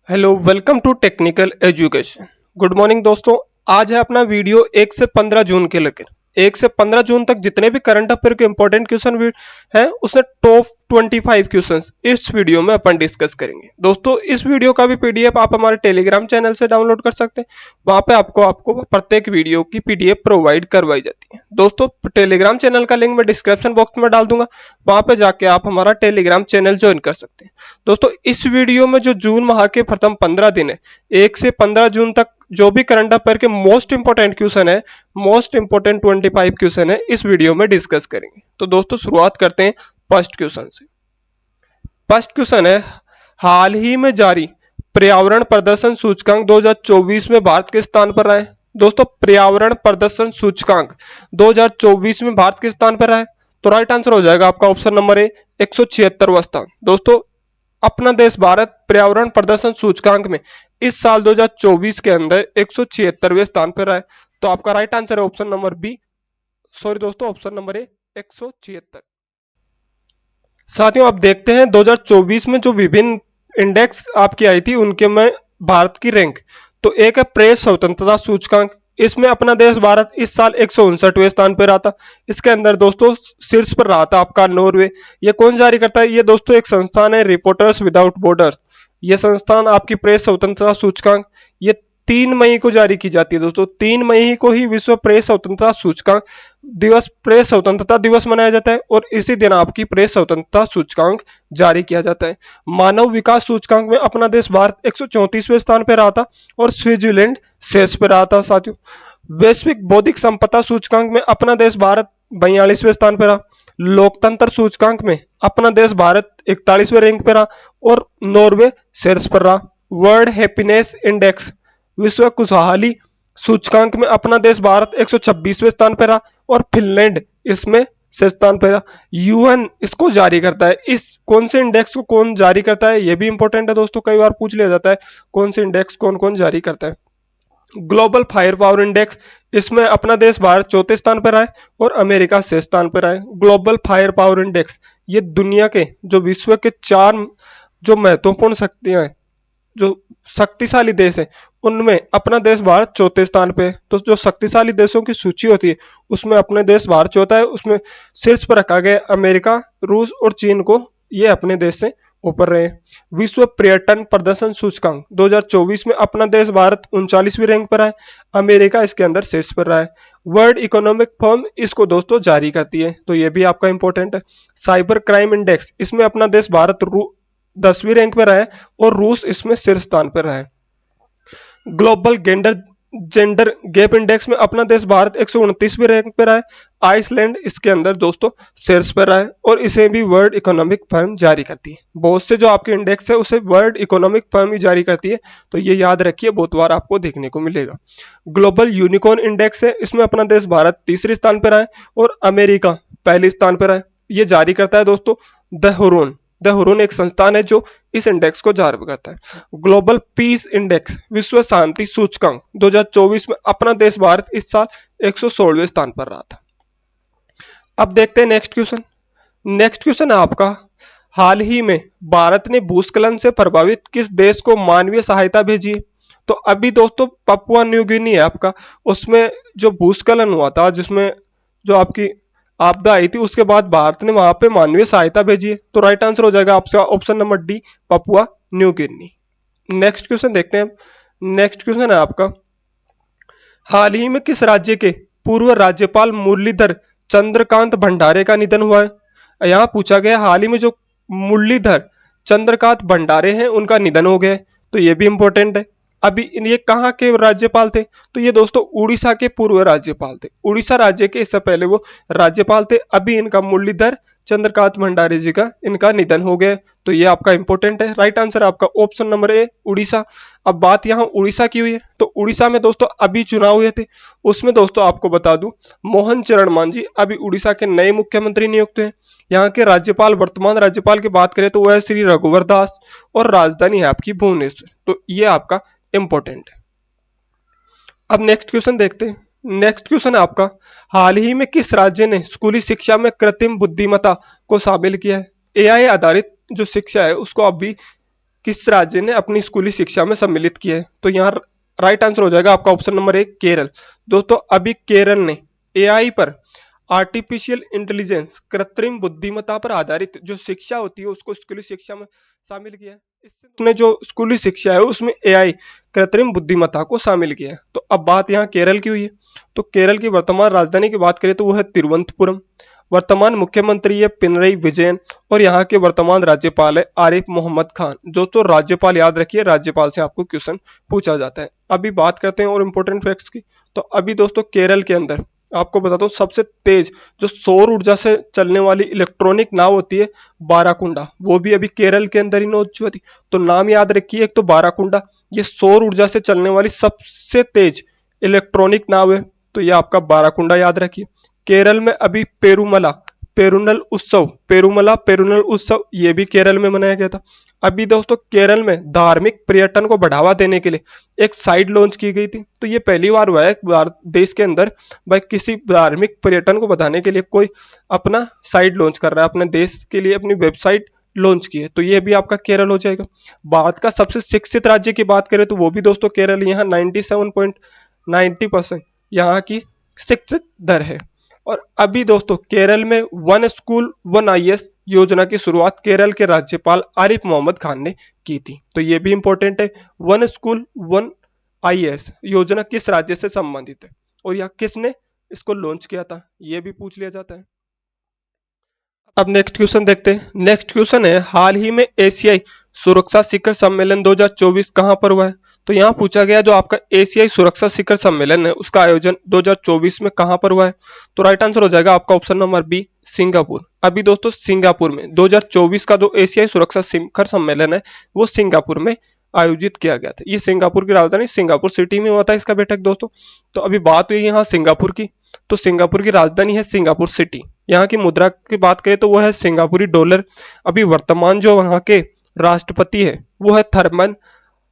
Hello, welcome to technical education. Good morning दोस्तों। आज है अपना वीडियो 1 से 15 जून के लेकर 1 से 15 जून तक जितने भी करंट अफेयर के इंपॉर्टेंट क्वेश्चन हैं उससे टॉप 25 क्वेश्चंस इस वीडियो में अपन डिस्कस करेंगे। दोस्तों इस वीडियो का भी पीडीएफ आप हमारे टेलीग्राम चैनल से डाउनलोड कर सकते हैं। वहां पे आपको प्रत्येक वीडियो की पीडीएफ प्रोवाइड करवाई जाती है। दोस्तों टेलीग्राम चैनल का लिंक मैं डिस्क्रिप्शन बॉक्स में डाल दूंगा, वहां पे जाके आप हमारा टेलीग्राम चैनल ज्वाइन कर सकते हैं। दोस्तों इस वीडियो में जो जून माह के प्रथम 15 दिन है 1 से 15 जून तक जो भी करंट अफेयर के मोस्ट इंपोर्टेंट क्वेश्चन है, मोस्ट इंपोर्टेंट 25 क्वेश्चन है, इस वीडियो में डिस्कस करेंगे। तो दोस्तों शुरुआत करते हैं फर्स्ट क्वेश्चन से। फर्स्ट क्वेश्चन है, हाल ही में जारी पर्यावरण प्रदर्शन सूचकांक 2024 में भारत के स्थान पर रहा है। दोस्तों पर्यावरण प्रदर्शन सूचकांक 2024 में भारत के स्थान पर रहा है, तो राइट आंसर हो जाएगा आपका ऑप्शन नंबर ए 176वां स्थान। दोस्तों अपना देश भारत पर्यावरण प्रदर्शन सूचकांक में इस साल 2024 के अंदर 176वें स्थान पर रहा है, तो आपका राइट आंसर है ऑप्शन नंबर बी, सॉरी दोस्तों ऑप्शन नंबर ए 176। साथियों आप देखते हैं 2024 में जो विभिन्न इंडेक्स आपकी आई थी उनके में भारत की रैंक, तो एक है प्रेस स्वतंत्रता सूचकांक, इसमें अपना देश भारत इस साल 159वें स्थान पर रहा था। इसके अंदर दोस्तों शीर्ष पर रहा था आपका नॉर्वे। ये कौन जारी करता है? ये दोस्तों एक संस्थान है, रिपोर्टर्स विदाउट बॉर्डर्स। ये संस्थान आपकी प्रेस स्वतंत्रता सूचकांक ये 3 मई को जारी की जाती है। दोस्तों 3 मई को ही विश्व प्रेस स्वतंत्रता सूचकांक दिवस, प्रेस स्वतंत्रता दिवस मनाया जाता है और इसी दिन आपकी प्रेस स्वतंत्रता सूचकांक जारी किया जाता है। मानव विकास सूचकांक में अपना देश भारत 134वें स्थान पर रहा था और स्विट्जरलैंड शीर्ष पर रहा था। साथियों वैश्विक बौद्धिक संपदा सूचकांक में अपना देश भारत 42वें स्थान पर रहा। लोकतंत्र सूचकांक में अपना देश भारत 41वें रैंक पर रहा और नॉर्वे शीर्ष पर रहा। वर्ल्ड हैप्पीनेस इंडेक्स विश्व खुशहाली सूचकांक में अपना देश भारत 126वें स्थान पर रहा और फिनलैंड इसमें शीर्ष स्थान पर रहा। यूएन इसको जारी करता है, इस कौन से इंडेक्स को कौन जारी करता है ये भी इंपॉर्टेंट है दोस्तों, कई बार पूछ लिया जाता है कौन से इंडेक्स कौन कौन जारी करता है। ग्लोबल फायर पावर इंडेक्स, इसमें अपना देश भारत चौथे स्थान पर आए और अमेरिका शीर्ष स्थान पर आए। ग्लोबल फायर पावर इंडेक्स ये दुनिया के जो विश्व के 4 जो महत्वपूर्ण शक्तियां हैं, जो शक्तिशाली देश है, उनमें अपना देश भारत चौथे स्थान पे है। तो जो शक्तिशाली देशों की सूची होती है उसमें अपने देश भारत चौथा है, उसमें शीर्ष पर रखा गया अमेरिका, रूस और चीन को, ये अपने देश से ऊपर रहे। विश्व पर्यटन प्रदर्शन सूचकांक 2024 में अपना देश भारत 39वीं रैंक पर है, अमेरिका इसके अंदर शीर्ष पर रहा है। वर्ल्ड इकोनॉमिक फोरम इसको दोस्तों जारी करती है, तो ये भी आपका इंपॉर्टेंट है। साइबर क्राइम इंडेक्स इसमें अपना देश भारत 10वीं रैंक पर है और रूस इसमें शीर्ष स्थान पर है। ग्लोबल जेंडर गैप इंडेक्स में अपना देश भारत 129वीं रैंक पर है, आइसलैंड इसके अंदर दोस्तों शीर्ष पर है और इसे भी वर्ल्ड इकोनॉमिक फर्म जारी करती है। बहुत से जो आपके इंडेक्स है उसे वर्ल्ड इकोनॉमिक फर्म ही जारी करती है, तो ये याद रखिए, बहुत बार आपको देखने को मिलेगा। ग्लोबल यूनिकॉर्न इंडेक्स है, इसमें अपना देश भारत तीसरे स्थान पर है और अमेरिका पहले स्थान पर है। ये जारी करता है दोस्तों द हुरून एक संस्थान है जो इस इंडेक्स को जारी करता है। ग्लोबल पीस इंडेक्स विश्व शांति सूचकांक 2024 में अपना देश भारत इस साल 116वें स्थान पर रहा था। अब देखते हैं नेक्स्ट क्वेश्चन। नेक्स्ट क्वेश्चन है आपका, हाल ही में भारत ने भूस्खलन से प्रभावित किस देश को मानवीय सहायता भेजी है? तो अभी दोस्तों पपुआ न्यू गिनी है आपका, उसमें जो भूस्खलन हुआ था, जिसमें जो आपकी आपदा आई थी, उसके बाद भारत ने वहां पे मानवीय सहायता भेजी है, तो राइट आंसर हो जाएगा आपका option number D, Papua New Guinea. Next question देखते हैं। नेक्स्ट क्वेश्चन है आपका, हाल ही में किस राज्य के पूर्व राज्यपाल मुरलीधर चंद्रकांत भंडारे का निधन हुआ है? यहाँ पूछा गया हाल ही में जो मुरलीधर चंद्रकांत भंडारे हैं उनका निधन हो गया, तो ये भी इंपॉर्टेंट है। अभी ये कहाँ के राज्यपाल थे? तो ये दोस्तों उड़ीसा के पूर्व राज्यपाल थे, उड़ीसा राज्य के, इससे पहले वो राज्यपाल थे। अभी इनका मुरलीधर चंद्रकांत भंडारे जी का इनका निधन हो गया, तो ये आपका इंपॉर्टेंट है। राइट आंसर आपका ऑप्शन नंबर ए, उड़ीसा। अब बात यहाँ उड़ीसा की हुई है, तो उड़ीसा में दोस्तों अभी चुनाव हुए थे, उसमें दोस्तों आपको बता दूं मोहन चरण मांझी अभी उड़ीसा के नए मुख्यमंत्री नियुक्त हुए। यहाँ के राज्यपाल, वर्तमान राज्यपाल की बात करें तो वह है श्री रघुवर दास और राजधानी है आपकी भुवनेश्वर, तो ये आपका इंपॉर्टेंट है। अब नेक्स्ट क्वेश्चन देखते हैं। नेक्स्ट क्वेश्चन है आपका, हाल ही में किस राज्य ने स्कूली शिक्षा में कृत्रिम बुद्धिमत्ता को शामिल किया है? एआई आधारित जो शिक्षा है उसको अभी किस राज्य ने अपनी स्कूली शिक्षा में सम्मिलित किया है? तो यहाँ राइट आंसर हो जाएगा आपका ऑप्शन नंबर 1 केरल। दोस्तों अभी केरल ने एआई पर, आर्टिफिशियल इंटेलिजेंस कृत्रिम बुद्धिमत्ता पर आधारित जो शिक्षा होती है उसको स्कूली शिक्षा में शामिल किया है। इससे उसने जो स्कूली शिक्षा है उसमें एआई कृत्रिम बुद्धिमत्ता को शामिल किया है। तो अब बात यहाँ केरल की हुई है, तो केरल की वर्तमान राजधानी की बात करें तो वो है तिरुवनंतपुरम। वर्तमान मुख्यमंत्री है पिनरई विजयन और यहाँ के वर्तमान राज्यपाल है आरिफ मोहम्मद खान। जो तो राज्यपाल याद रखिए, राज्यपाल से आपको क्वेश्चन पूछा जाता है। अभी बात करते हैं और इम्पोर्टेंट फैक्ट्स की। तो अभी दोस्तों केरल के अंदर आपको बताता हूँ सबसे तेज जो सौर ऊर्जा से चलने वाली इलेक्ट्रॉनिक नाव होती है बाराकुंडा, वो भी अभी केरल के अंदर ही लॉन्च हुई थी। तो नाम याद रखिए, एक तो बाराकुंडा, ये सौर ऊर्जा से चलने वाली सबसे तेज इलेक्ट्रॉनिक नाव है, तो ये आपका बाराकुंडा याद रखिए। केरल में अभी पेरुमला पेरुनल उत्सव ये भी केरल में मनाया गया था। अभी दोस्तों केरल में धार्मिक पर्यटन को बढ़ावा देने के लिए एक साइट लॉन्च की गई थी। तो ये पहली बार हुआ है भारत देश के अंदर भाई किसी धार्मिक पर्यटन को बढ़ाने के लिए कोई अपना साइट लॉन्च कर रहा है, अपने देश के लिए अपनी वेबसाइट लॉन्च की है। तो ये भी आपका केरल हो जाएगा। भारत का सबसे शिक्षित राज्य की बात करें तो वो भी दोस्तों केरल, यहाँ 97.90% यहाँ की शिक्षित दर है। और अभी दोस्तों केरल में वन स्कूल वन आईएएस योजना की शुरुआत केरल के राज्यपाल आरिफ मोहम्मद खान ने की थी। तो ये भी इंपॉर्टेंट है, वन स्कूल वन आईएएस योजना किस राज्य से संबंधित है और यह किसने इसको लॉन्च किया था, ये भी पूछ लिया जाता है। अब नेक्स्ट क्वेश्चन देखते हैं। नेक्स्ट क्वेश्चन है, हाल ही में एशियाई सुरक्षा शिखर सम्मेलन 2024 कहां पर हुआ है? तो यहाँ पूछा गया जो आपका एशियाई सुरक्षा शिखर सम्मेलन है उसका आयोजन 2024 में कहां पर हुआ है? तो राइट आंसर हो जाएगा आपका ऑप्शन नंबर बी सिंगापुर। अभी दोस्तों सिंगापुर में 2024 का जो एशियाई सुरक्षा शिखर सम्मेलन है वो सिंगापुर में आयोजित किया गया था। ये सिंगापुर की राजधानी सिंगापुर सिटी में हुआ था इसका बैठक दोस्तों। तो अभी बात हुई यहाँ सिंगापुर की, तो सिंगापुर की राजधानी है सिंगापुर सिटी। यहाँ की मुद्रा की बात करें तो वो है सिंगापुरी डॉलर। अभी वर्तमान जो वहाँ के राष्ट्रपति है वो है थर्मन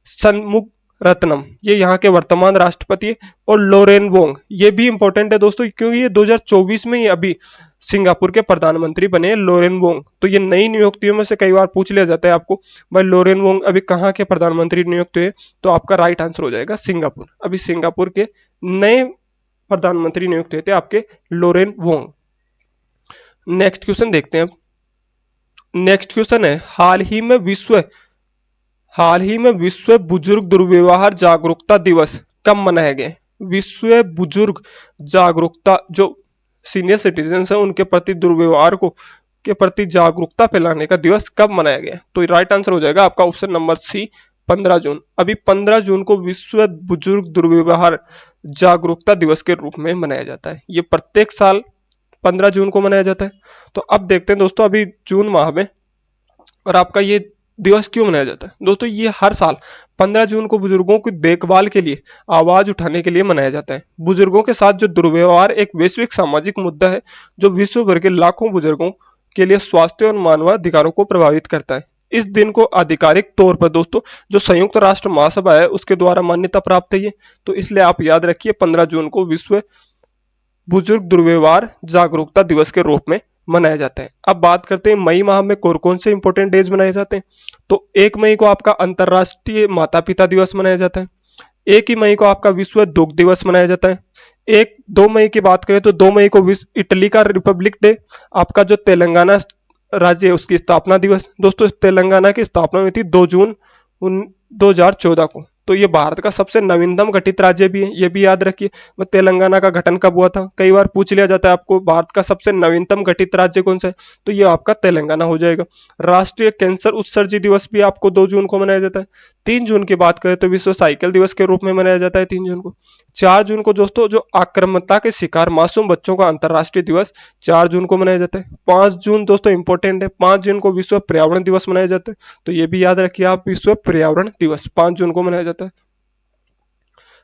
शनमुगरत्नम, ये यहाँ के वर्तमान राष्ट्रपति है। और लोरेन वोंग ये भी इंपॉर्टेंट है दोस्तों क्योंकि ये 2024 में ही अभी सिंगापुर के प्रधानमंत्री बने हैं लोरेन वोंग। तो ये नई नियुक्तियों में से कई बार पूछ लिया जाता है आपको भाई लोरेन वोंग अभी कहाँ के प्रधानमंत्री नियुक्त हुए, तो आपका राइट आंसर हो जाएगा सिंगापुर। अभी सिंगापुर के नए प्रधानमंत्री नियुक्त हुए थे आपके लोरेन वोंग। नेक्स्ट क्वेश्चन देखते हैं। अब नेक्स्ट क्वेश्चन है, हाल ही में विश्व बुजुर्ग दुर्व्यवहार जागरूकता दिवस कब मनाया गया? विश्व बुजुर्ग जागरूकता जो सीनियर सिटीजन है उनके प्रति दुर्व्यवहार को के प्रति जागरूकता फैलाने का दिवस कब मनाया गया? तो राइट आंसर हो जाएगा आपका ऑप्शन नंबर सी 15 जून। अभी 15 जून को विश्व बुजुर्ग दुर्व्यवहार जागरूकता दिवस के रूप में मनाया जाता है। ये प्रत्येक साल 15 जून को मनाया जाता है। तो अब देखते हैं दोस्तों अभी जून माह में और आपका ये दिवस क्यों मनाया जाता है? दोस्तों ये हर साल 15 जून को बुजुर्गों की देखभाल के लिए आवाज उठाने के लिए मनाया जाता है। बुजुर्गों के साथ जो दुर्व्यवहार एक वैश्विक सामाजिक मुद्दा है जो विश्व भर के लाखों बुजुर्गों के लिए स्वास्थ्य और मानवाधिकारों को प्रभावित करता है। इस दिन को आधिकारिक तौर पर दोस्तों जो संयुक्त राष्ट्र महासभा है उसके द्वारा मान्यता प्राप्त है। तो इसलिए आप याद रखिए 15 जून को विश्व बुजुर्ग दुर्व्यवहार जागरूकता दिवस के रूप में मनाया जाता है। अब बात करते हैं मई माह में कौन से इंपॉर्टेंट डेज मनाए जाते हैं। तो 1 मई को आपका अंतरराष्ट्रीय माता पिता दिवस मनाया जाता है। 1 ही मई को आपका विश्व दुग्ध दिवस मनाया जाता है। 2 मई की बात करें तो 2 मई को विश्व इटली का रिपब्लिक डे, आपका जो तेलंगाना राज्य है उसकी स्थापना दिवस। दोस्तों तेलंगाना की स्थापना हुई थी 2 जून 2014 को। तो ये भारत का सबसे नवीनतम गठित राज्य भी है, ये भी याद रखिए। वह तेलंगाना का गठन कब हुआ था, कई बार पूछ लिया जाता है आपको भारत का सबसे नवीनतम गठित राज्य कौन सा है, तो ये आपका तेलंगाना हो जाएगा। राष्ट्रीय कैंसर उत्सर्जी दिवस भी आपको 2 जून को मनाया जाता है। 3 जून की बात करें तो विश्व साइकिल दिवस के रूप में मनाया जाता है 3 जून को। 4 जून को दोस्तों जो आक्रामकता के शिकार मासूम बच्चों का अंतर्राष्ट्रीय दिवस 4 जून को मनाया जाता है। 5 जून दोस्तों इंपॉर्टेंट है, 5 जून को विश्व पर्यावरण दिवस मनाया जाता है। तो ये भी याद रखिए आप, विश्व पर्यावरण दिवस 5 जून को मनाया जाता है।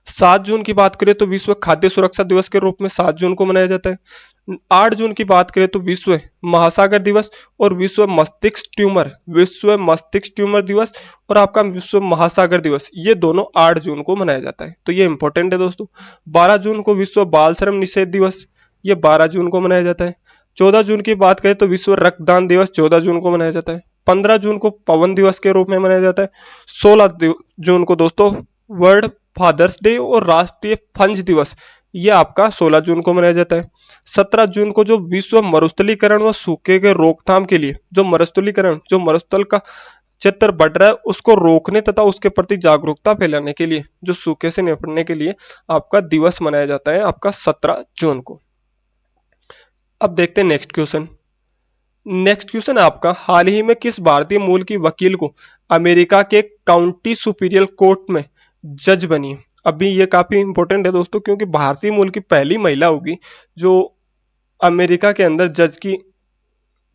7 जून की बात करें तो विश्व खाद्य सुरक्षा दिवस के रूप में 7 जून को मनाया जाता है। 8 जून की बात करें तो विश्व महासागर दिवस और विश्व मस्तिष्क ट्यूमर दिवस और आपका विश्व महासागर दिवस, ये दोनों 8 जून को मनाया जाता है। तो ये इंपॉर्टेंट है दोस्तों। 12 जून को विश्व बाल श्रम निषेध दिवस, ये 12 जून को मनाया जाता है। 14 जून की बात करें तो विश्व रक्तदान दिवस 14 जून को मनाया जाता है। 15 जून को पवन दिवस के रूप में मनाया जाता है। 16 जून को दोस्तों वर्ल्ड फादर्स डे और राष्ट्रीय खनिज दिवस, ये आपका 16 जून को मनाया जाता है। 17 जून को जो विश्व मरुस्थलीकरण व सूखे के रोकथाम के लिए जो मरुस्थलीकरण, जो मरुस्थल का चित्र बढ़ रहा है उसको रोकने तथा उसके प्रति जागरूकता फैलाने के लिए, जो सूखे से निपटने के लिए आपका दिवस मनाया जाता है आपका 17 जून को। अब देखते हैं नेक्स्ट क्वेश्चन। नेक्स्ट क्वेश्चन आपका, हाल ही में किस भारतीय मूल की वकील को अमेरिका के काउंटी सुपीरियर कोर्ट में जज बनी? अभी ये काफी इंपॉर्टेंट है दोस्तों, क्योंकि भारतीय मूल की पहली महिला होगी जो अमेरिका के अंदर जज की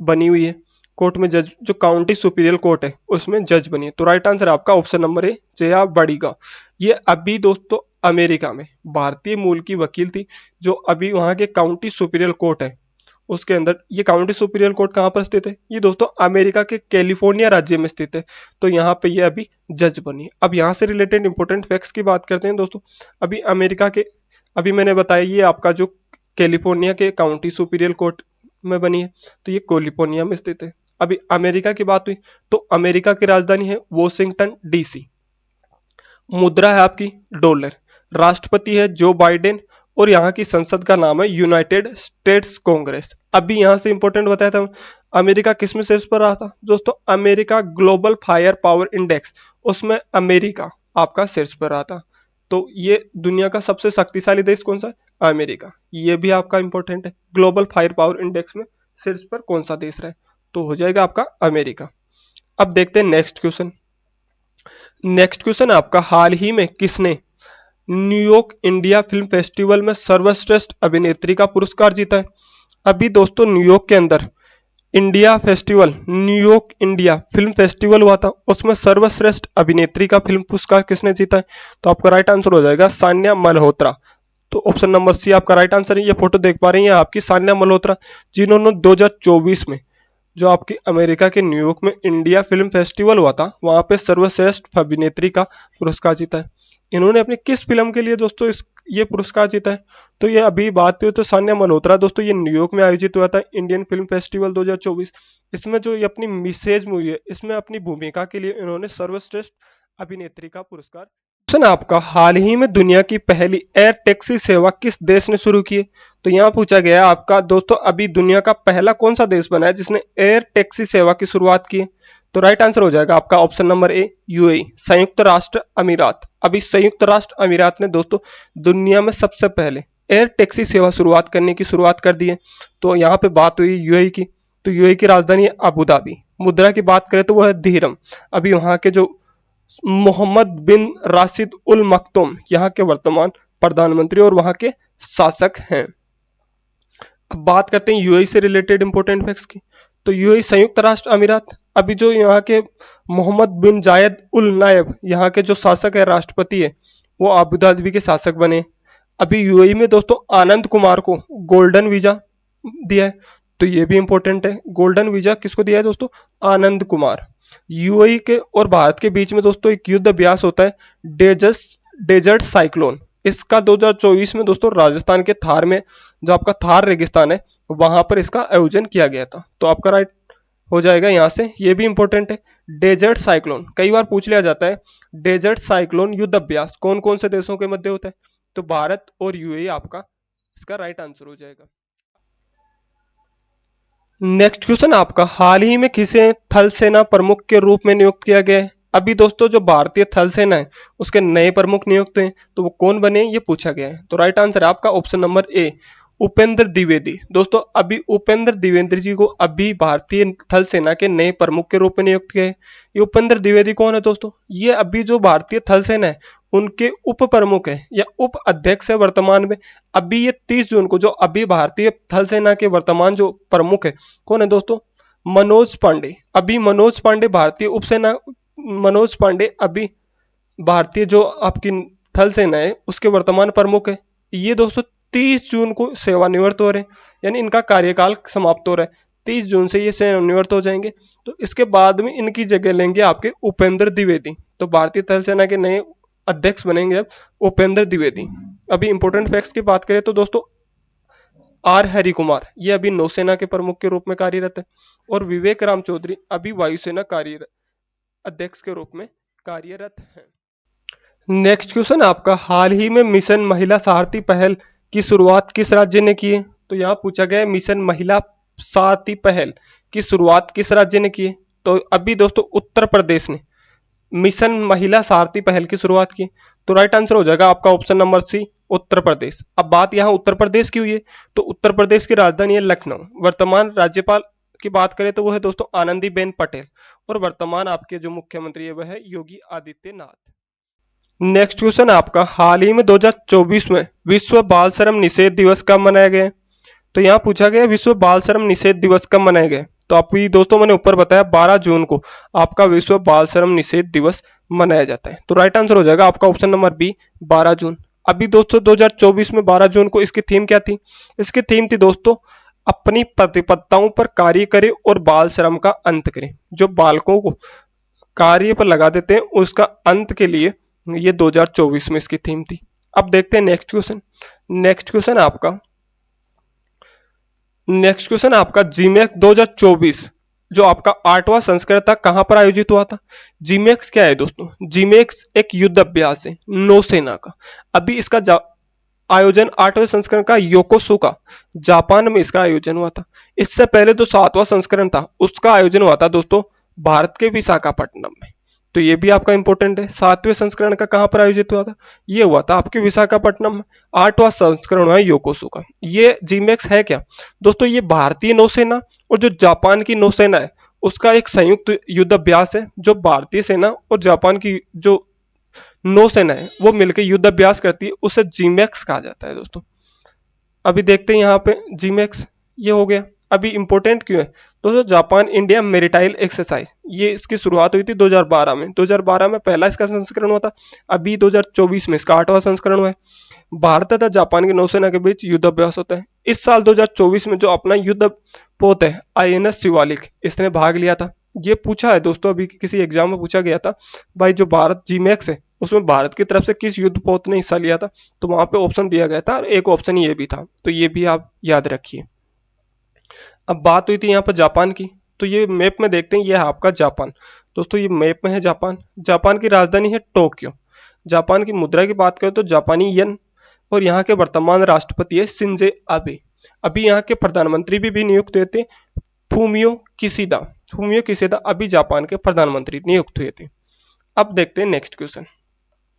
बनी हुई है, कोर्ट में जज, जो काउंटी सुपीरियर कोर्ट है उसमें जज बनी है। तो राइट आंसर आपका ऑप्शन नंबर ए, जया बड़िगा। ये अभी दोस्तों अमेरिका में भारतीय मूल की वकील थी, जो अभी वहां के काउंटी सुपीरियर कोर्ट है उसके अंदर। ये काउंटी सुपीरियर कोर्ट कहाँ पर स्थित है? ये दोस्तों अमेरिका के कैलिफोर्निया राज्य में स्थित है। तो यहाँ पे ये अभी जज बनी है। अब यहाँ से रिलेटेड इंपॉर्टेंट फैक्ट्स की बात करते हैं दोस्तों। अभी अमेरिका के, अभी मैंने बताया ये आपका जो कैलिफोर्निया के काउंटी सुपीरियर कोर्ट में बनी है, तो ये कैलिफोर्निया में स्थित है। अभी अमेरिका की बात हुई तो अमेरिका की राजधानी है वॉशिंगटन डीसी। मुद्रा है आपकी डॉलर। राष्ट्रपति है जो बाइडेन और यहाँ की संसद का नाम है यूनाइटेड स्टेट्स कांग्रेस। अभी यहाँ से इंपॉर्टेंट बताया था, अमेरिका किस में शीर्ष पर रहा था दोस्तों? America global fire power index, उसमें अमेरिका आपका शीर्ष पर रहा था। तो ये दुनिया का सबसे शक्तिशाली देश कौन सा है? अमेरिका। ये भी आपका इंपॉर्टेंट है, ग्लोबल फायर पावर इंडेक्स में शीर्ष पर कौन सा देश रहे? तो हो जाएगा आपका अमेरिका। अब देखते हैं नेक्स्ट क्वेश्चन। नेक्स्ट क्वेश्चन आपका, हाल ही में किसने न्यूयॉर्क इंडिया फिल्म फेस्टिवल में सर्वश्रेष्ठ अभिनेत्री का पुरस्कार जीता है? अभी दोस्तों न्यूयॉर्क के अंदर India festival, New York India film festival हुआ था, उसमें सर्वश्रेष्ठ अभिनेत्री का फिल्म पुरस्कार किसने जीता है? तो आपका राइट आंसर हो जाएगा सान्या मल्होत्रा। तो ऑप्शन नंबर सी आपका राइट आंसर है। ये फोटो देख पा रही हैं आपकी सान्या मल्होत्रा, जिन्होंने 2024 में जो आपकी अमेरिका के न्यूयॉर्क में इंडिया फिल्म फेस्टिवल हुआ था वहां पे सर्वश्रेष्ठ अभिनेत्री का पुरस्कार जीता है। इन्होंने अपनी किस फिल्म के लिए दोस्तों ये पुरस्कार जीता है? तो ये अभी बात हुई तो सान्या मल्होत्रा दोस्तों, ये न्यूयॉर्क में आयोजित हुआ था इंडियन फिल्म फेस्टिवल 2024। इसमें जो ये अपनी मिसेज मूवी है, इसमें अपनी भूमिका के लिए इन्होंने सर्वश्रेष्ठ अभिनेत्री का पुरस्कार। क्वेश्चन आपका, हाल ही में दुनिया की पहली एयर टैक्सी सेवा किस देश ने शुरू की है? तो यहाँ पूछा गया है आपका दोस्तों, अभी दुनिया का पहला कौन सा देश बना है जिसने एयर टैक्सी सेवा की शुरुआत की है? तो राइट आंसर हो जाएगा आपका ऑप्शन नंबर ए, यूएई, संयुक्त राष्ट्र अमीरात। अभी संयुक्त राष्ट्र अमीरात ने दोस्तों दुनिया में सबसे पहले एयर टैक्सी सेवा शुरुआत कर दी है। तो यहाँ पे बात हुई यूएई की, तो यूएई की राजधानी है अबू धाबी। मुद्रा की बात करें तो वह है दिरहम। अभी वहां के जो मोहम्मद बिन राशिद उल मखतूम यहाँ के वर्तमान प्रधानमंत्री और वहां के शासक हैं। अब बात करते हैं यूएई से रिलेटेड इंपॉर्टेंट फैक्ट्स की। तो यूएई संयुक्त राष्ट्र अमीरात, अभी जो यहाँ के मोहम्मद बिन जायद उल नायब यहाँ के जो शासक है, राष्ट्रपति है, वो अबू धाबी के शासक बने। अभी यूएई में दोस्तों आनंद कुमार को गोल्डन वीजा दिया है, तो ये भी इंपॉर्टेंट है। गोल्डन वीजा किसको दिया है दोस्तों? आनंद कुमार। यूएई के और भारत के बीच में दोस्तों एक युद्ध अभ्यास होता है डेजर्ट साइक्लोन। इसका 2024 में दोस्तों राजस्थान के थार में, जो आपका थार रेगिस्तान है, वहां पर इसका आयोजन किया गया था। तो आपका राइट हो जाएगा यहाँ से, ये भी इंपॉर्टेंट है। डेजर्ट साइक्लोन कई बार पूछ लिया जाता है, डेजर्ट साइक्लोन युद्ध अभ्यास कौन कौन से देशों के मध्य होता है? तो भारत और यूएई आपका इसका राइट आंसर हो जाएगा। नेक्स्ट क्वेश्चन आपका, हाल ही में किसे थल सेना प्रमुख के रूप में नियुक्त किया गया है? अभी दोस्तों जो भारतीय थल सेना है उसके नए प्रमुख नियुक्त हुए, तो वो कौन बने ये पूछा गया है। तो राइट आंसर है आपका option number A, Upendra Dwivedi. दोस्तों अभी उपेंद्र द्विवेदी जी को अभी भारतीय थल सेना के नए प्रमुख के रूप में नियुक्त किया है। ये उपेंद्र द्विवेदी कौन है दोस्तों? ये अभी जो भारतीय थल सेना है उनके उप प्रमुख है या उप अध्यक्ष है वर्तमान में। अभी ये 30 जून को जो अभी भारतीय थल सेना के वर्तमान जो प्रमुख है कौन है दोस्तों? मनोज पांडे। अभी मनोज पांडे भारतीय उपसेना, मनोज पांडे अभी भारतीय जो आपकी थल सेना है उसके वर्तमान प्रमुख है। ये दोस्तों 30 जून को सेवानिवृत्त हो रहे हैं, यानी इनका कार्यकाल समाप्त हो रहा है। 30 जून से ये सेवानिवृत्त हो जाएंगे, तो इसके बाद में इनकी जगह लेंगे आपके उपेंद्र द्विवेदी। तो भारतीय थल सेना के नए अध्यक्ष बनेंगे अब उपेंद्र द्विवेदी। अभी इंपॉर्टेंट फैक्ट्स की बात करें तो दोस्तों आर हरि कुमार ये अभी नौसेना के प्रमुख के रूप में कार्यरत है, और विवेक राम चौधरी अभी वायुसेना कार्यरत अध्यक्ष के रूप में कार्यरत है। नेक्स्ट क्वेश्चन आपका, हाल ही में मिशन महिला सारथी पहल की शुरुआत किस राज्य ने की है? तो यहाँ पूछा गया है मिशन महिला सारथी पहल की शुरुआत किस राज्य ने की है? तो अभी दोस्तों उत्तर प्रदेश ने मिशन महिला सारथी पहल की शुरुआत की। तो राइट आंसर हो जाएगा आपका option number C, Uttar Pradesh. अब बात यहाँ उत्तर प्रदेश की हुई है, तो उत्तर प्रदेश की राजधानी है लखनऊ। वर्तमान राज्यपाल की बात करें तो वो है दोस्तों आनंदीबेन पटेल, और वर्तमान आपके जो मुख्यमंत्री है वह है योगी आदित्यनाथ। नेक्स्ट क्वेश्चन आपका, हाल ही में 2024 में विश्व बाल श्रम निषेध दिवस कब मनाया गया? तो यहाँ पूछा गया विश्व बाल श्रम निषेध दिवस कब मनाया गया? तो आपको दोस्तों मैंने ऊपर बताया 12 जून को आपका विश्व बाल श्रम निषेध दिवस मनाया जाता है। तो राइट आंसर हो जाएगा आपका ऑप्शन नंबर बी, 12 जून। अभी दोस्तों 2024 में 12 जून को इसकी थीम क्या थी? इसकी थीम थी दोस्तों अपनी प्रतिबद्धताओं पर कार्य करें और बाल श्रम का अंत करें। जो बालकों को कार्य पर लगा देते हैं उसका अंत के लिए ये 2024 में इसकी थीम थी। अब देखते हैं नेक्स्ट क्वेश्चन। नेक्स्ट क्वेश्चन आपका जीमैक्स 2024 जो आपका 8वां संस्करण था कहां पर आयोजित हुआ था? जीमैक्स क्या है दोस्तों? जीमैक्स एक युद्ध अभ्यास है नौसेना का। अभी इसका आयोजन 8वें संस्करण का योकोसुका जापान में इसका आयोजन हुआ था। इससे पहले जो 7वां संस्करण था उसका आयोजन हुआ था दोस्तों भारत के विशाखापट्टनम में। तो ये भी आपका इंपॉर्टेंट है। 7वें संस्करण का कहां पर आयोजित हुआ था? ये हुआ था आपके विशाखापट्टनम में। 8वां संस्करण हुआ योकोसुका। ये जीमैक्स है क्या दोस्तों? ये भारतीय नौसेना और जो जापान की नौसेना है उसका एक संयुक्त युद्ध अभ्यास है, जो भारतीय सेना और जापान की जो नौसेना है वो मिलकर युद्ध अभ्यास करती है, उसे जीमैक्स कहा जाता है दोस्तों। अभी देखते हैं यहाँ पे जीमैक्स ये हो गया। अभी इंपॉर्टेंट क्यों है दोस्तों? जापान इंडिया मेरिटाइल एक्सरसाइज ये इसकी शुरुआत हुई थी 2012 में। 2012 में पहला इसका संस्करण हुआ था। अभी 2024 में इसका 8वां संस्करण हुआ है। भारत तथा जापान की नौसेना के बीच युद्ध अभ्यास होता है। इस साल 2024 में जो अपना युद्ध पोत है INS शिवालिक इसने भाग लिया था। ये पूछा है दोस्तों, अभी किसी एग्जाम में पूछा गया था भाई जो भारत जीमैक्स है उसमें भारत की तरफ से किस युद्ध पोत ने हिस्सा लिया था, तो वहां पे ऑप्शन दिया गया था और एक ऑप्शन ये भी था। तो ये भी आप याद रखिए। अब बात हुई थी यहाँ पर जापान की, तो ये मैप में देखते हैं, ये है आपका जापान। दोस्तों ये मैप में है जापान। जापान की राजधानी है टोक्यो। जापान की मुद्रा की बात करें तो जापानी येन, और यहाँ के वर्तमान राष्ट्रपति है शिंजे आबे। अभी यहाँ के प्रधानमंत्री भी नियुक्त हुए थे फूमियो किशिदा। फूमियो किशिदा अभी जापान के प्रधानमंत्री नियुक्त हुए थे। अब देखते हैं नेक्स्ट क्वेश्चन।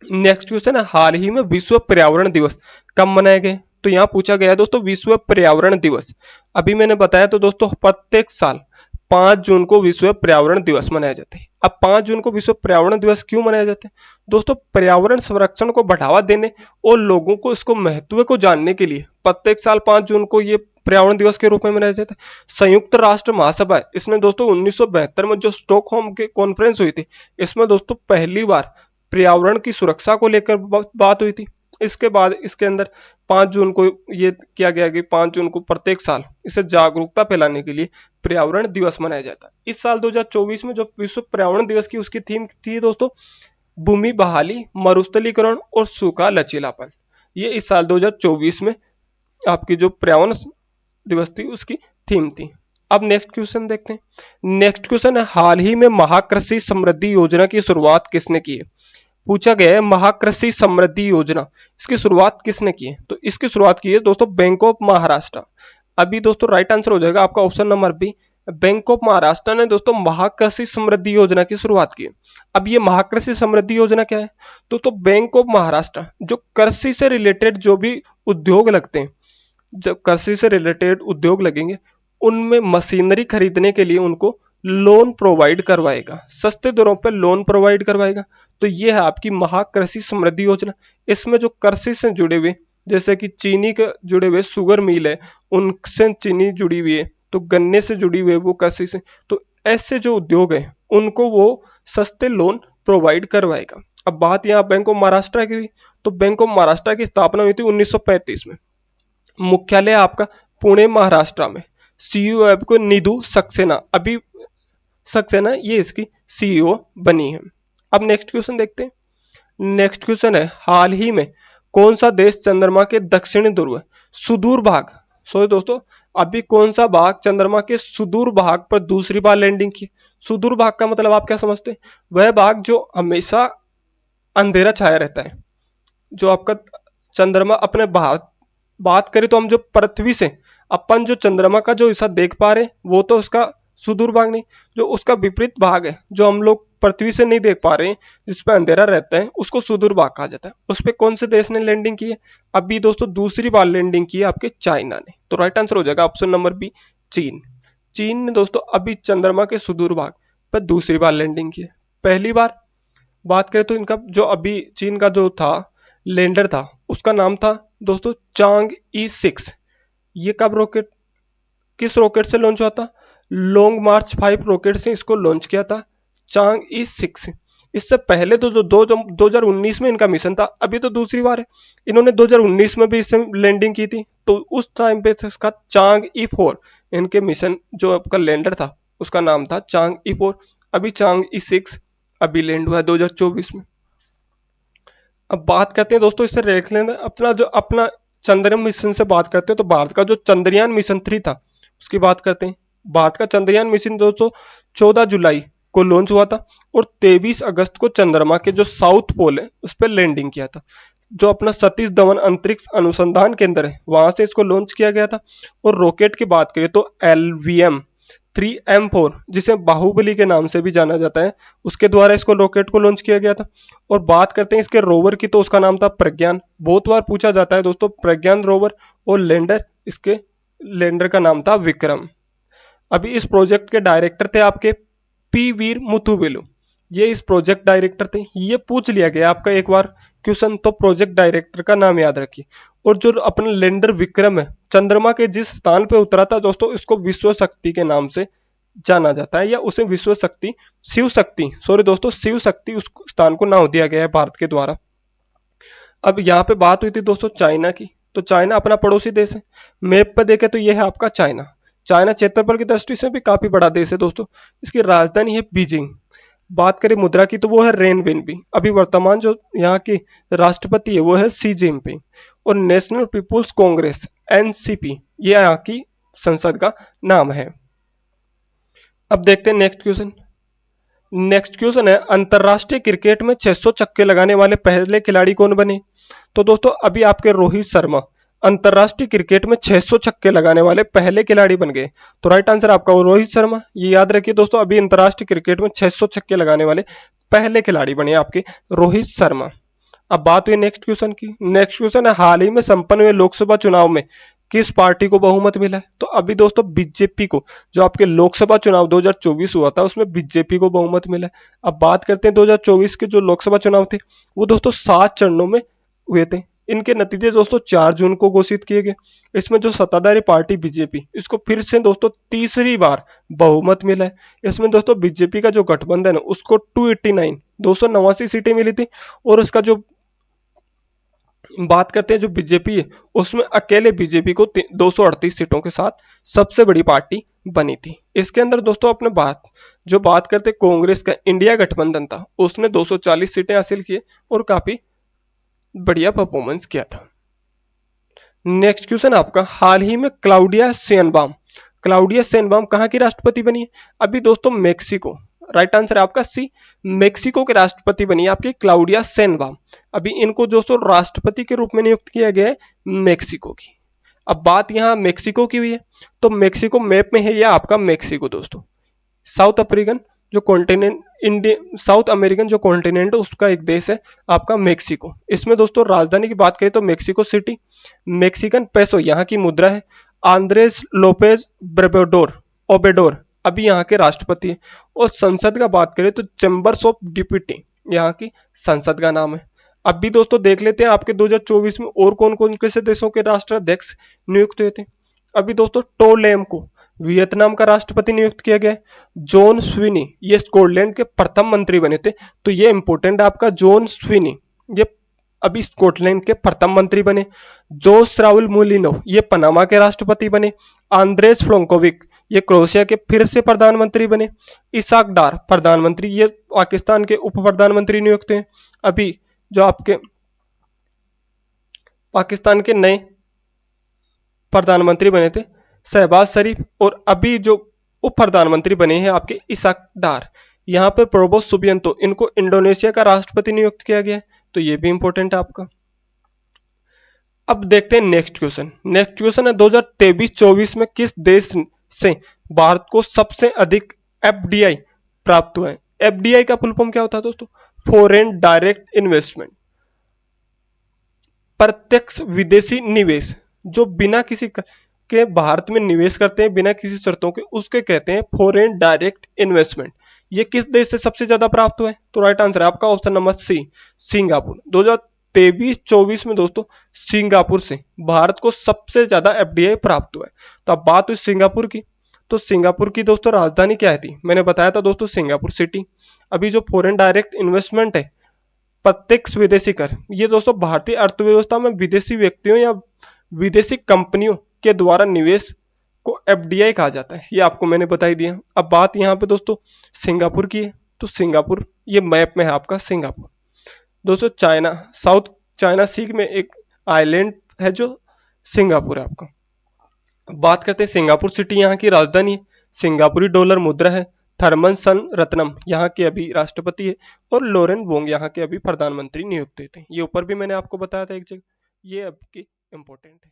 नेक्स्ट क्वेश्चन है, हाल ही में विश्व पर्यावरण दिवस कब मनाए गए? तो यहाँ पूछा गया है दोस्तों विश्व पर्यावरण दिवस। अभी मैंने बताया तो दोस्तों प्रत्येक साल 5 जून को विश्व पर्यावरण दिवस मनाया जाता है। अब 5 जून को विश्व पर्यावरण दिवस क्यों मनाया जाता है दोस्तों? पर्यावरण संरक्षण को बढ़ावा देने और लोगों को इसको महत्व को जानने के लिए प्रत्येक साल 5 जून को ये पर्यावरण दिवस के रूप में मनाया जाता है। संयुक्त राष्ट्र महासभा इसने दोस्तों 1972 में जो स्टॉकहोम के कॉन्फ्रेंस हुई थी इसमें दोस्तों पहली बार पर्यावरण की सुरक्षा को लेकर बात हुई थी। इसके बाद इसके अंदर 5 जून को ये किया गया कि 5 जून को प्रत्येक साल इसे जागरूकता फैलाने के लिए पर्यावरण दिवस मनाया जाता है। इस साल 2024 में जो विश्व पर्यावरण दिवस की उसकी थीम थी दोस्तों भूमि बहाली, मरुस्थलीकरण और सूखा लचीलापन। ये इस साल 2024 में आपकी जो पर्यावरण दिवस थी उसकी थीम थी। अब नेक्स्ट क्वेश्चन देखते हैं। नेक्स्ट क्वेश्चन है, हाल ही में महाकृषि समृद्धि योजना की शुरुआत किसने की है? पूछा गया है महाकृषि समृद्धि योजना इसकी शुरुआत किसने की है? तो इसकी शुरुआत की है दोस्तों बैंक ऑफ महाराष्ट्र। अभी दोस्तों राइट आंसर हो जाएगा आपका option number B, bank of Maharashtra ने दोस्तों महाकृषि समृद्धि योजना की शुरुआत की है। अब ये महाकृषि समृद्धि योजना क्या है? तो बैंक ऑफ महाराष्ट्र जो कृषि से रिलेटेड जो भी उद्योग लगते हैं, जब कृषि से रिलेटेड उद्योग लगेंगे उनमें मशीनरी खरीदने के लिए उनको लोन प्रोवाइड करवाएगा, सस्ते दरों पर लोन प्रोवाइड करवाएगा। तो ये है आपकी महाकृषि समृद्धि योजना। इसमें जो कृषि से जुड़े हुए जैसे कि चीनी के जुड़े हुए शुगर मिल है उनसे चीनी जुड़ी हुई है, तो गन्ने से जुड़ी हुई है वो कृषि से, तो ऐसे जो उद्योग है उनको वो सस्ते लोन प्रोवाइड करवाएगा। अब बात यहाँ बैंक ऑफ महाराष्ट्र की हुई, तो बैंक ऑफ महाराष्ट्र की स्थापना हुई थी 1935 में। मुख्यालय आपका पुणे महाराष्ट्र में। सीईओ आपको निधु सक्सेना, अभी सक्सेना ये इसकी सीईओ बनी है। अब नेक्स्ट क्वेश्चन देखते हैं। नेक्स्ट क्वेश्चन है, हाल ही में कौन सा देश चंद्रमा के दक्षिणी ध्रुव सुदूर भाग सो दोस्तों अभी कौन सा भाग चंद्रमा के सुदूर भाग पर दूसरी बार लैंडिंग की? सुदूर भाग का मतलब आप क्या समझते हैं? वह भाग जो हमेशा अंधेरा छाया रहता है, जो आपका चंद्रमा अपने बात करें तो हम जो पृथ्वी से अपन जो चंद्रमा का जो हिस्सा देख पा रहे हैं वो तो उसका सुदूर भाग नहीं, जो उसका विपरीत भाग है जो हम लोग पृथ्वी से नहीं देख पा रहे हैं, जिसपे अंधेरा रहता है, उसको सुदूर भाग कहा जाता है। उस पे कौन से देश ने लैंडिंग की है? अभी दोस्तों दूसरी बार लैंडिंग की है आपके चाइना ने। तो राइट आंसर हो जाएगा ऑप्शन नंबर बी, चीन। चीन ने दोस्तों अभी चंद्रमा के सुदूर भाग पर दूसरी बार लैंडिंग की है। पहली बार बात करें तो इनका जो अभी चीन का जो था लैंडर था उसका नाम था दोस्तों चांग ई 6। ये कब रॉकेट, किस रॉकेट से लॉन्च हुआ था? लॉन्ग मार्च 5 रॉकेट से इसको लॉन्च किया था, चांग ई 6। इससे पहले तो जो 2019 में इनका मिशन था, अभी तो दूसरी बार है। इन्होंने 2019 में भी इससे लैंडिंग की थी, तो उस टाइम पे इसका चांग ई 4 इनके मिशन जो आपका लैंडर था उसका नाम था चांग ई 4। अभी चांग ई 6 अभी लैंड हुआ है 2024 में। अब बात करते हैं दोस्तों, इससे देख लेना अपना जो अपना चंद्रयान मिशन से बात करते हैं तो भारत का जो चंद्रयान मिशन 3 था उसकी बात करते हैं। भारत का चंद्रयान मिशन दोस्तों 14 जुलाई को लॉन्च हुआ था और 23 अगस्त को चंद्रमा के जो साउथ पोल है उस पर लैंडिंग किया था। जो अपना सतीश धवन अंतरिक्ष अनुसंधान केंद्र है वहां से इसको लॉन्च किया गया था। और रॉकेट की बात करें तो LVM-3M4 जिसे बाहुबली के नाम से भी जाना जाता है, उसके द्वारा इसको रॉकेट को लॉन्च किया गया था। और बात करते हैं इसके रोवर की तो उसका नाम था प्रज्ञान। बहुत बार पूछा जाता है दोस्तों प्रज्ञान रोवर। और लैंडर, इसके लैंडर का नाम था विक्रम। अभी इस प्रोजेक्ट के डायरेक्टर थे आपके पी वीर मुथुवेलु, ये इस प्रोजेक्ट डायरेक्टर थे। ये पूछ लिया गया आपका एक बार क्वेश्चन, तो प्रोजेक्ट डायरेक्टर का नाम याद रखिए। और जो अपना लैंडर विक्रम है चंद्रमा के जिस स्थान पे उतरा था दोस्तों, इसको विश्व शक्ति के नाम से जाना जाता है, या उसे विश्व शक्ति शिव शक्ति सॉरी दोस्तों शिव शक्ति उस स्थान को नाम दिया गया है भारत के द्वारा। अब यहाँ पे बात हुई थी दोस्तों चाइना की, तो चाइना अपना पड़ोसी देश है। मैप पे देखे तो ये है आपका चाइना। चाइना क्षेत्रफल की दृष्टि से भी काफी बड़ा देश है दोस्तों। इसकी राजधानी है बीजिंग। बात करें मुद्रा की तो वो है रेनबिनबी। अभी वर्तमान जो यहाँ की राष्ट्रपति है वो है सी जिनपिंग। और नेशनल पीपुल्स कांग्रेस एनसीपी ये यहाँ की संसद का नाम है। अब देखते हैं नेक्स्ट क्वेश्चन। नेक्स्ट क्वेश्चन है अंतरराष्ट्रीय क्रिकेट में 600 छक्के लगाने वाले पहले खिलाड़ी कौन बने? तो दोस्तों अभी आपके रोहित शर्मा अंतरराष्ट्रीय क्रिकेट में 600 छक्के लगाने वाले पहले खिलाड़ी बन गए। तो राइट आंसर आपका वो रोहित शर्मा। ये याद रखिए दोस्तों, अभी अंतरराष्ट्रीय क्रिकेट में 600 छक्के लगाने वाले पहले खिलाड़ी बने आपके रोहित शर्मा। अब बात हुई नेक्स्ट क्वेश्चन की। नेक्स्ट क्वेश्चन है हाल ही में संपन्न हुए लोकसभा चुनाव में किस पार्टी को बहुमत मिला है? तो अभी दोस्तों बीजेपी को, जो आपके लोकसभा चुनाव 2024 हुआ था उसमें बीजेपी को बहुमत मिला है। अब बात करते हैं 2024 के जो लोकसभा चुनाव थे वो दोस्तों 7 चरणों में हुए थे। इनके नतीजे दोस्तों 4 जून को घोषित किए गए। इसमें जो सत्ताधारी पार्टी बीजेपी, इसको फिर से दोस्तों तीसरी बार बहुमत मिला है। इसमें दोस्तों बीजेपी का जो गठबंधन है उसको 289 सीटें मिली थी। और उसका जो बात करते हैं जो बीजेपी है उसमें अकेले बीजेपी को 238 सीटों के साथ सबसे बड़ी पार्टी बनी थी। इसके अंदर दोस्तों अपने बात करते कांग्रेस का इंडिया गठबंधन था, उसने 240 सीटें हासिल की और काफी बढ़िया परफॉर्मेंस किया था। नेक्स्ट क्वेश्चन आपका हाल ही में क्लाउडिया शेनबाम कहाँ की राष्ट्रपति बनी है? अभी दोस्तों मेक्सिको। राइट आंसर है आपका सी, मेक्सिको के राष्ट्रपति बनी आपकी क्लाउडिया शेनबाम। अभी इनको दोस्तों राष्ट्रपति के रूप में नियुक्त किया गया है मेक्सिको की। अब बात यहाँ मेक्सिको की हुई है तो मेक्सिको मैप में है यह आपका मेक्सिको दोस्तों। साउथ अफ्रीकन जो कॉन्टिनेंट इंडिया साउथ अमेरिकन जो कॉन्टिनेंट है उसका एक देश है आपका मेक्सिको। इसमें दोस्तों राजधानी की बात करें तो मेक्सिको सिटी। मेक्सिकन पेसो यहाँ की मुद्रा है। आंद्रेस लोपेज ओबेडोर अभी यहाँ के राष्ट्रपति है। और संसद का बात करें तो चैम्बर्स ऑफ डिप्यूटी यहाँ की संसद का नाम है। अब भी दोस्तों देख लेते हैं आपके 2024 में और कौन कौन से देशों के राष्ट्राध्यक्ष नियुक्त हुए थे। अभी दोस्तों टोलेम को वियतनाम का राष्ट्रपति नियुक्त किया गया। जॉन स्विनी ये स्कॉटलैंड के प्रथम मंत्री बने थे, तो ये इंपोर्टेंट है आपका जॉन स्विनी, ये अभी स्कॉटलैंड के प्रथम मंत्री बने। जोस राउल मुलिनो ये पनामा के राष्ट्रपति बने। आंद्रेस फ्लोंकोविक ये क्रोएशिया के फिर से प्रधानमंत्री बने। इसाक डार प्रधानमंत्री ये पाकिस्तान के उप प्रधानमंत्री नियुक्त हैं। अभी जो आपके पाकिस्तान के नए प्रधानमंत्री बने थे शहबाज शरीफ, और अभी जो उप प्रधानमंत्री बने हैं आपके इसाक डार। यहाँ पे प्रोबो सुबियांतो, इनको इंडोनेशिया का राष्ट्रपति नियुक्त किया गया है, तो ये भी इंपॉर्टेंट है आपका। अब देखते हैं नेक्स्ट क्वेश्चन। नेक्स्ट क्वेश्चन है 2023-24 में किस देश से भारत को सबसे अधिक एफडीआई प्राप्त हुआ है। एफडीआई का फुल फॉर्म क्या होता है दोस्तों? फॉरेन डायरेक्ट इन्वेस्टमेंट, प्रत्यक्ष विदेशी निवेश। जो बिना किसी के भारत में निवेश करते हैं बिना किसी शर्तों के, उसके कहते हैं फॉरेन डायरेक्ट इन्वेस्टमेंट। ये किस देश से सबसे ज्यादा प्राप्त हुआ है? तो राइट आंसर है आपका ऑप्शन नंबर सी, सिंगापुर। 2023-24 में दोस्तों सिंगापुर से भारत को सबसे ज्यादा एफडीआई प्राप्त हुआ है। तो अब बात हुई सिंगापुर की, तो सिंगापुर की दोस्तों राजधानी क्या है थी? मैंने बताया था दोस्तों सिंगापुर सिटी। अभी जो फॉरेन डायरेक्ट इन्वेस्टमेंट है, प्रत्यक्ष विदेशी कर, ये दोस्तों भारतीय अर्थव्यवस्था में विदेशी व्यक्तियों या विदेशी कंपनियों के द्वारा निवेश को एफडीआई कहा जाता है। ये आपको मैंने बता ही दिया। अब बात यहाँ पे दोस्तों सिंगापुर की है, तो सिंगापुर ये मैप में है आपका सिंगापुर। दोस्तों चाइना, साउथ चाइना सी में एक आइलैंड है जो सिंगापुर है आपका। बात करते हैं सिंगापुर सिटी, यहाँ की राजधानी है, सिंगापुरी डॉलर मुद्रा है, थर्मन सन रत्नम यहाँ के अभी राष्ट्रपति है, और लोरेन वोंग यहाँ के अभी प्रधानमंत्री नियुक्त थे। ये ऊपर भी मैंने आपको बताया था एक जगह, ये आपकी इंपॉर्टेंट है।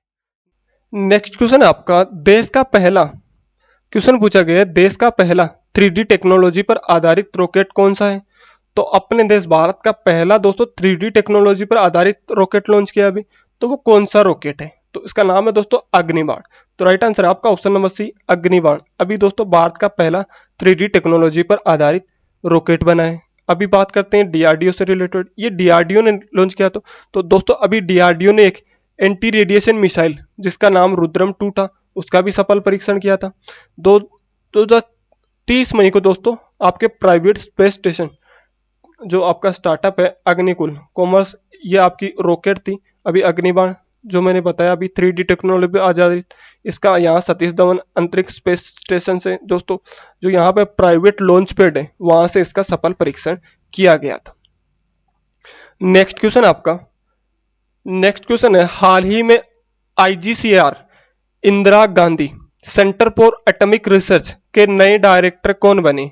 नेक्स्ट क्वेश्चन है आपका, देश का पहला, क्वेश्चन पूछा गया है देश का पहला 3D टेक्नोलॉजी पर आधारित रॉकेट कौन सा है। तो अपने देश भारत का पहला दोस्तों 3D टेक्नोलॉजी पर आधारित रॉकेट लॉन्च किया अभी, तो वो कौन सा रॉकेट है? तो इसका नाम है दोस्तों अग्निबाण। तो राइट आंसर है आपका ऑप्शन नंबर सी, अग्निबाण। अभी दोस्तों भारत का पहला 3D टेक्नोलॉजी पर आधारित रॉकेट बना है। अभी बात करते हैं डीआरडीओ से रिलेटेड, ये डीआरडीओ ने लॉन्च किया। तो दोस्तों अभी डीआरडीओ ने एक एंटी रेडिएशन मिसाइल जिसका नाम रुद्रम 2 था, उसका भी सफल परीक्षण किया था। 2030 मई को दोस्तों आपके प्राइवेट स्पेस स्टेशन जो आपका स्टार्टअप है अग्निकुल कॉमर्स, ये आपकी रॉकेट थी अभी अग्निबाण, जो मैंने बताया अभी 3D टेक्नोलॉजी पे आधारित। इसका यहाँ सतीश धवन अंतरिक्ष स्पेस स्टेशन से दोस्तों जो यहाँ पे प्राइवेट लॉन्च पैड है वहां से इसका सफल परीक्षण किया गया था। नेक्स्ट क्वेश्चन आपका, नेक्स्ट क्वेश्चन है हाल ही में IGCR Indira Gandhi centre for atomic research के नए डायरेक्टर कौन बने।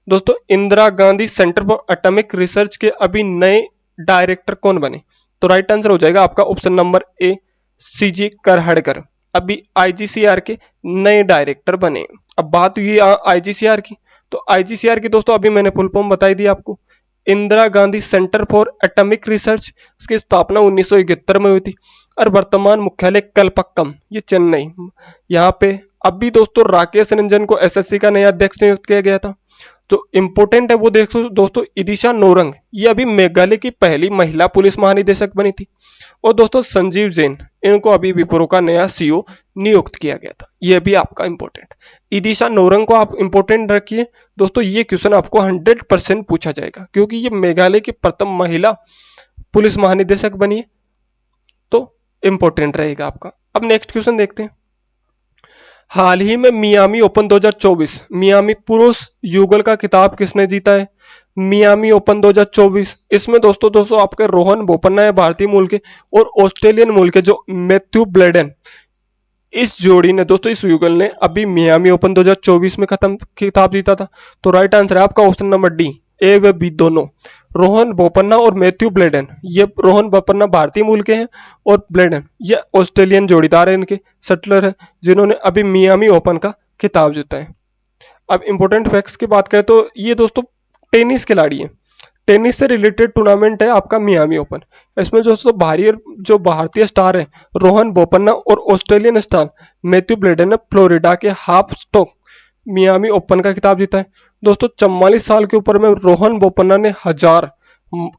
दोस्तों Indira Gandhi centre for atomic research के अभी नए डायरेक्टर कौन बने? तो राइट आंसर हो जाएगा आपका ऑप्शन नंबर ए, सीजी करहड़कर अभी आईजीसीआर के नए डायरेक्टर बने। अब बात हुई आईजीसीआर की, तो आईजीसीआर की दोस्तों अभी मैंने फुल फॉर्म बताई दी आपको, Indira Gandhi centre for atomic research. इसकी स्थापना 1971 में हुई थी और वर्तमान मुख्यालय कलपक्कम, ये चेन्नई यहाँ पे। अभी दोस्तों राकेश रंजन को एसएससी का नया अध्यक्ष नियुक्त किया गया था। जो इंपॉर्टेंट है वो देखो दोस्तों इदिशा नोरंग, ये अभी मेघालय की पहली महिला पुलिस महानिदेशक बनी थी। और दोस्तों संजीव जैन, इनको अभी विप्रो का नया सीईओ नियुक्त किया गया था। ये भी आपका इंपॉर्टेंट, इदिशा नोरंग को आप इंपॉर्टेंट रखिए दोस्तों, ये क्वेश्चन आपको 100% पूछा जाएगा क्योंकि ये मेघालय की प्रथम महिला पुलिस महानिदेशक बनी है, तो इंपॉर्टेंट रहेगा आपका। अब नेक्स्ट क्वेश्चन देखते हैं, हाल ही में मियामी ओपन 2024 मियामी पुरुष युगल का खिताब किसने जीता है? मियामी ओपन 2024, इसमें दोस्तों आपके रोहन बोपन्ना है भारतीय मूल के और ऑस्ट्रेलियन मूल के जो मैथ्यू ब्लेडन, इस जोड़ी ने दोस्तों इस युगल ने अभी मियामी ओपन 2024 में खत्म खिताब जीता था। तो राइट आंसर है आपका ऑप्शन नंबर डी, ए व बी दोनों, रोहन बोपन्ना और मैथ्यू ब्लेडन। ये रोहन बोपन्ना भारतीय मूल के हैं और ब्लेडन ये ऑस्ट्रेलियन जोड़ीदार है, इनके शटलर है जिन्होंने अभी मियामी ओपन का खिताब जीता है। अब इंपॉर्टेंट फैक्ट्स की बात करें तो ये दोस्तों टेनिस खिलाड़ी है, टेनिस से रिलेटेड टूर्नामेंट है आपका मियामी ओपन। इसमें जो भारतीय स्टार है रोहन बोपन्ना और ऑस्ट्रेलियन स्टार मैथ्यू ब्लेडन ने फ्लोरिडा के हाफ स्टॉक मियामी ओपन का खिताब जीता है। दोस्तों 44 साल के ऊपर में रोहन बोपन्ना ने 1000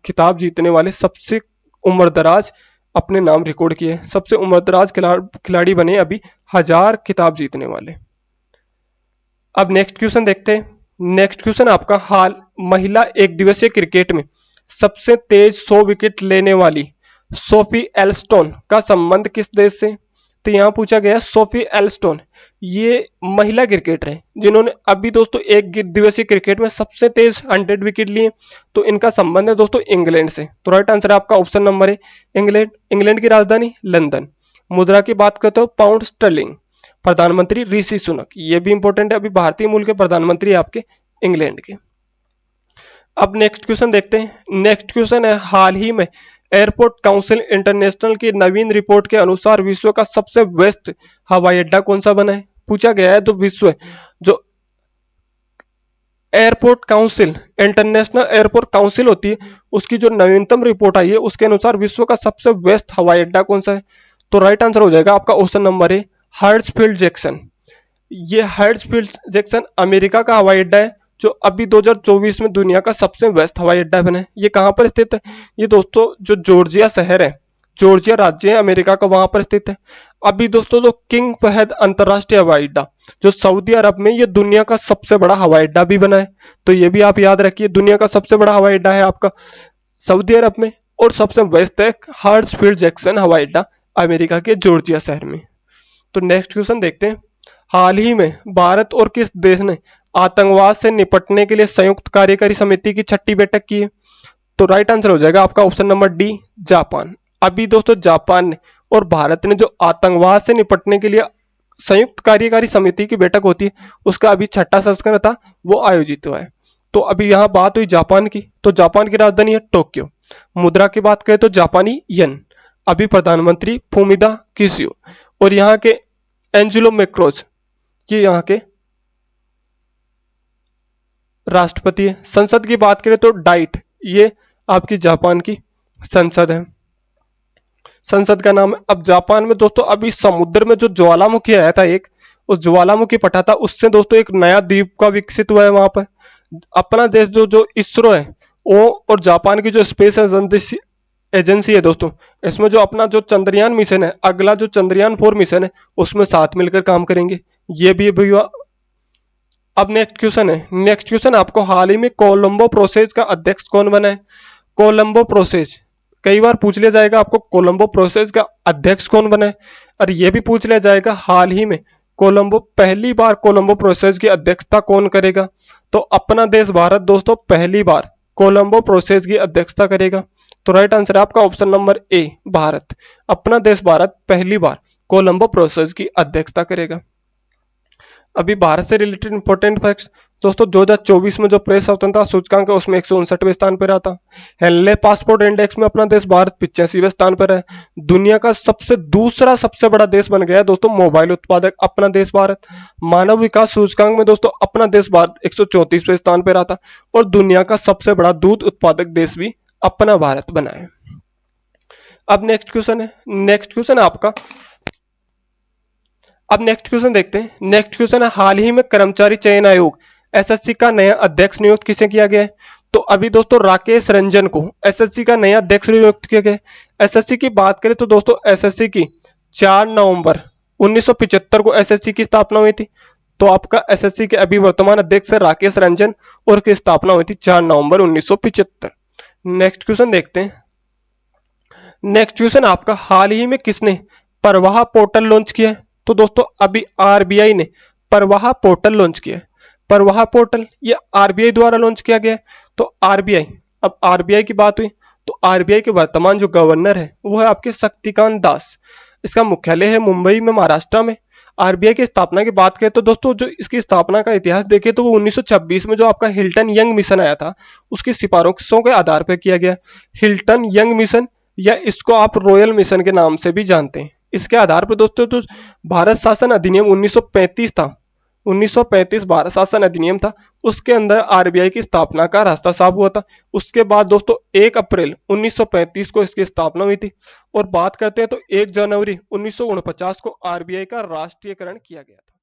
खिताब जीतने वाले सबसे उम्रदराज अपने नाम रिकॉर्ड किए, सबसे उम्रदराज खिलाड़ी बने अभी 1000 खिताब जीतने वाले। अब नेक्स्ट क्वेश्चन देखते हैं, नेक्स्ट क्वेश्चन आपका, हाल महिला एक दिवसीय क्रिकेट में सबसे तेज 100 विकेट लेने वाली सोफी एल्स्टोन का संबंध किस देश से? तो यहां पूछा गया सोफी एल्स्टोन, ये महिला क्रिकेटर है जिन्होंने अभी दोस्तों एक दिवसीय क्रिकेट में सबसे तेज 100 विकेट लिए, तो इनका संबंध है दोस्तों इंग्लैंड से। तो राइट आंसर है आपका ऑप्शन नंबर है इंग्लैंड, इंग्लैंड की राजधानी लंदन। मुद्रा की बात करते हो पाउंड स्टर्लिंग, प्रधानमंत्री ऋषि सुनक, ये भी इंपॉर्टेंट है, अभी भारतीय मूल के प्रधानमंत्री आपके इंग्लैंड के। अब नेक्स्ट क्वेश्चन देखते हैं। नेक्स्ट क्वेश्चन है, हाल ही में एयरपोर्ट काउंसिल इंटरनेशनल की नवीन रिपोर्ट के अनुसार विश्व का सबसे बेस्ट हवाई अड्डा कौन सा बना है, पूछा गया है। तो विश्व जो airport council, international airport council होती है, उसकी जो नवीनतम रिपोर्ट आई है उसके अनुसार विश्व का सबसे बेस्ट हवाई अड्डा कौन सा है। तो राइट आंसर हो जाएगा आपका ऑप्शन नंबर ए, हर्ट्सफील्ड जैक्सन। ये हर्ट्सफील्ड जैक्सन अमेरिका का हवाई अड्डा है जो अभी 2024 में दुनिया का सबसे बेस्ट हवाई अड्डा बना है। ये कहाँ पर स्थित है, ये दोस्तों जो जॉर्जिया शहर है, जॉर्जिया राज्य है अमेरिका का, वहां पर स्थित है। अभी दोस्तों जो किंग फहद अंतरराष्ट्रीय हवाई अड्डा जो सऊदी अरब में, ये दुनिया का सबसे बड़ा हवाई अड्डा भी बना है। तो ये भी आप याद रखिए, दुनिया का सबसे बड़ा हवाई अड्डा है आपका सऊदी अरब में, और सबसे बेस्ट है हर्ट्सफील्ड जैक्सन हवाई अड्डा अमेरिका के जॉर्जिया शहर में। तो नेक्स्ट क्वेश्चन देखते हैं, हाल ही में भारत और किस देश ने आतंकवाद से निपटने के लिए संयुक्त कार्यकारी समिति की 6ठी बैठक की है। तो राइट आंसर हो जाएगा आपका ऑप्शन नंबर डी, जापान। अभी दोस्तों जापान ने और भारत ने जो आतंकवाद से निपटने के लिए संयुक्त कार्यकारी समिति की बैठक होती है, उसका अभी 6ठा संस्करण था, वो आयोजित हुआ है। तो अभी यहाँ बात हुई जापान की, तो जापान की राजधानी है टोक्यो। मुद्रा की बात करें तो जापानी येन। अभी प्रधानमंत्री फुमिदा किशियो, और यहाँ के एंजेलो मैक्रोज, ये यहाँ के राष्ट्रपति है। संसद की बात करें तो डाइट, ये आपकी जापान की संसद है, संसद का नाम है। अब जापान में दोस्तों अभी समुद्र में जो ज्वालामुखी आया था एक, उस ज्वालामुखी फटा था, उससे दोस्तों एक नया द्वीप का विकसित हुआ है वहां पर। अपना देश जो जो इसरो है वो, और जापान की जो स्पेस एजेंसी है दोस्तों, इसमें जो अपना जो चंद्रयान मिशन है, अगला जो चंद्रयान 4 मिशन है, उसमें साथ मिलकर काम करेंगे। ये भी अभी हुआ। अब नेक्स्ट क्वेश्चन है, नेक्स्ट क्वेश्चन आपको, हाल ही में कोलंबो प्रोसेस का अध्यक्ष कौन बना है। कोलंबो प्रोसेस कई बार पूछ लिया जाएगा आपको, कोलंबो प्रोसेस का अध्यक्ष कौन बना है, और यह भी पूछ लिया जाएगा हाल ही में पहली बार कोलंबो प्रोसेस की अध्यक्षता कौन करेगा। तो अपना देश भारत दोस्तों पहली बार कोलंबो प्रोसेस की अध्यक्षता करेगा। तो राइट आंसर है आपका ऑप्शन नंबर ए, भारत। अपना देश भारत पहली बार कोलंबो प्रोसेस की अध्यक्षता करेगा। अभी भारत से रिलेटेड इंपॉर्टेंट फैक्ट्स दोस्तों, 2024 में जो प्रेस स्वतंत्रता सूचकांक है उसमें 159वें स्थान पर आता। हेनले पासपोर्ट इंडेक्स में अपना देश भारत 85वें स्थान पर है। दुनिया का दूसरा सबसे बड़ा देश बन गया है दोस्तों मोबाइल उत्पादक अपना देश भारत। मानव विकास सूचकांक में दोस्तों अपना देश भारत 134वें स्थान पर आता, और दुनिया का सबसे बड़ा दूध उत्पादक देश भी अपना भारत बना है। अब नेक्स्ट क्वेश्चन है, नेक्स्ट क्वेश्चन आपका, अब नेक्स्ट क्वेश्चन देखते हैं। नेक्स्ट क्वेश्चन है, हाल ही में कर्मचारी चयन आयोग एसएससी का नया अध्यक्ष नियुक्त किसे किया गया है। तो अभी दोस्तों राकेश रंजन को एसएससी का नया अध्यक्ष नियुक्त किया गया है। एसएससी की बात करें तो दोस्तों एसएससी की 4 नवंबर 1975 को एसएससी की स्थापना हुई थी। तो आपका एसएससी के अभी वर्तमान अध्यक्ष है राकेश रंजन, और की स्थापना हुई थी 4 नवंबर 1975। नेक्स्ट क्वेश्चन देखते हैं। नेक्स्ट क्वेश्चन आपका, हाल ही में किसने प्रवाह पोर्टल लॉन्च किया है। तो दोस्तों अभी आरबीआई ने प्रवाह पोर्टल लॉन्च किया है। प्रवाह पोर्टल ये आरबीआई द्वारा लॉन्च किया गया है। तो आरबीआई, अब आरबीआई की बात हुई तो आरबीआई के वर्तमान जो गवर्नर है वो है आपके शक्तिकांत दास। इसका मुख्यालय है मुंबई में, महाराष्ट्र में। आरबीआई की स्थापना की बात करें तो दोस्तों जो इसकी स्थापना का इतिहास देखें तो वो 1926 में जो आपका हिल्टन यंग मिशन आया था उसकी सिफारिशों के आधार पर किया गया। हिल्टन यंग मिशन, या इसको आप रॉयल मिशन के नाम से भी जानते हैं। इसके आधार पर दोस्तों तो भारत शासन अधिनियम 1935 था, 1935 भारत शासन अधिनियम था, उसके अंदर आरबीआई की स्थापना का रास्ता साफ हुआ था। उसके बाद दोस्तों 1 अप्रैल 1935 को इसकी स्थापना हुई थी, और बात करते हैं तो 1 जनवरी 1949 को आरबीआई का राष्ट्रीयकरण किया गया था।